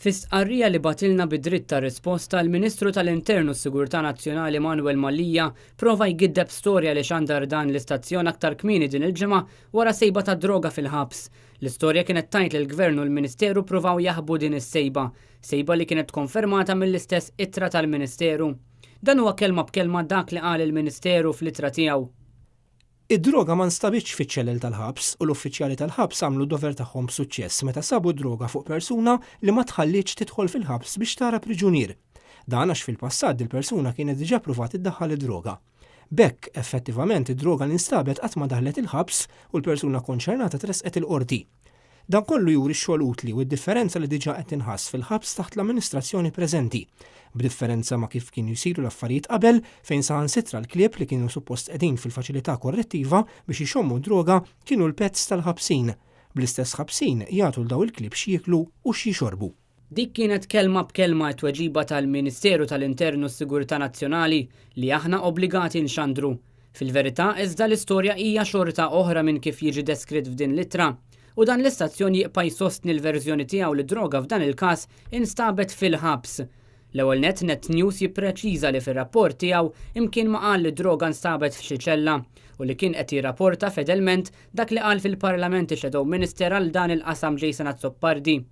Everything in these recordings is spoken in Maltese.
Fis-stqarrija li batilna bid-dritt ta' risposta l-Ministru tal-Internu s-Sigurtà Nazzjonali Manuel Mallia prova jgiddeb storja li xandar dan l-istazzjon aktar kmieni din il-ġimgħa wara sejba ta' droga fil-ħabs. L-istorja kienet tajt li l-Gvern u l-Ministeru provaw jaħbu din is-sejba, sejba li kienet konfermata mill-istess ittra tal-Ministeru. Dan huwa kelma b'kelma dak li qal il-Ministeru fl-ittra tiegħu. Id-droga ma nstabitx fiċ-ċellel tal-ħabs u l-uffiċjali tal-ħabs għamlu dover tagħhom b'suċċess meta sabu droga fuq persuna li ma tħallitx tidħol fil-ħabs biex tara priġunier. Dan għax fil-passat il-persuna kienet diġà pruvat iddaħħal id-droga. Bekk effettivament id-droga li nstabet qatt ma daħlet il-ħabs u l-persuna konċernata tresqet il-qorti. Dan kollu juri x-xogħol utli u d-differenza li diġà qed inħass fil-ħabs taħt l-amministrazzjoni preżenti. B'differenza ma' kif kienu jsiru l-affarijiet qabel fejn saħansitra l-klieb li kienu suppost qegħdin fil-faċilità korrettiva biex ixommu droga kienu l-pezz tal-ħabsin. Bl-istess ħabsin jagħtu l daw il-klieb x'jieklu u x'jixorbu. Dik kienet kelma b'kelma tweġiba tal-Ministeru tal-Internu s-Sigurtà Nazzjonali li aħna obbligati nxandru. Fil-verità iżda l-istorja hija xorta oħra minn kif jiġi deskritt f'din l-ittra. U dan l-istazzjon jibqa' jsostni l-verżjoni tiegħu li droga f'dan il-każ instabet fil-ħabs. L-ewwel Net News jippreċiża li fir-rapport tiegħu imkien ma qal li droga nstabet f'xi ċella u li kien qed jirrapporta fedelment dak li qal fil-Parlament Shadow Minister għal dan il-qasam Jason Azzopardi.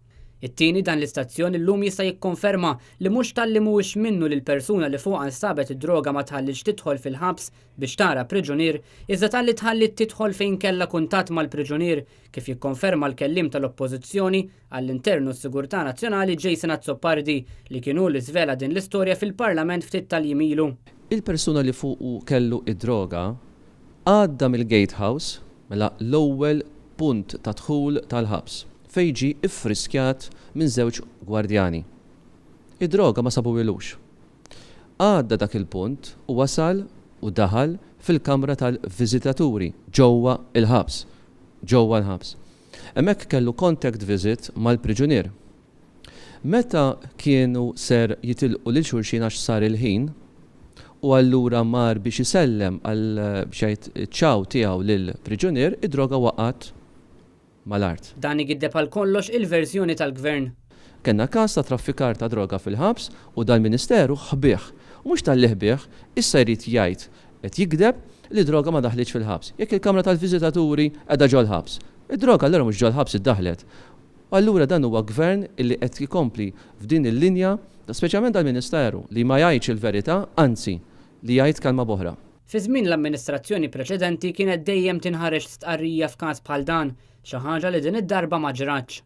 It-tieni dan l-istazzjon illum jista' jikkonferma li mhux talli mhuwiex minnu li l-persuna li fuqha nstabet id-droga ma tħallilx tidħol fil-ħabs biex tara priġunier, iżda talli tħallit tidħol fejn kellha kuntatt mal-priġunier kif jikkonferma l-kellim tal-Oppożizzjoni għall-Internu s-Sigurtà Nazzjonali Jason Azzopardi li kienu li żvela din l-istorja fil-Parlament ftit tal-jimilu. Il-persuna li fuqu kellu id-droga għadda mill-gatehouse mela l-ewwel punt ta' dħul tal-ħabs fejn ġie iffriskjat minn żewġ gwardjani. Id-droga ma sabuwilux. Għadda dak il-punt u wasal u daħal fil-kamra tal-viżitaturi ġewwa il-ħabs. Ġewwa l-ħabs. Hemmhekk kellu contact visit mal-priġunier. Meta kienu ser jitilqu lil xulxin għax sar il-ħin u allura mar biex isellem għal biex ċaw tiegħu lill-priġunier, id-droga waqgħet mal-art. Dan igiddeb għal kollox il-verżjoni tal-Gvern. Kenna każ ta' traffikar ta' droga fil-ħabs u dal-Ministeru ħbieħ. U mhux tal-li ħbieħ, issa jrid jgħid qed jikdeb li droga ma daħlitx fil-ħabs. Jekk il-Kamra tal-Viżitaturi qiegħda ġol ħabs. Id-droga allura mhux ġol ħabs iddaħlet. Allura dan huwa gvern illi qed jikompli f'din il-linja, speċjalment dal-Ministeru li ma jgħidx il-verità, anzi li jgħid kelma boħra. Fi żmien l-amministrazzjoni preċedenti kienet dejjem tinħareġ stqarrija f'każ bħal dan, xi ħaġa li din id-darba ma ġratx.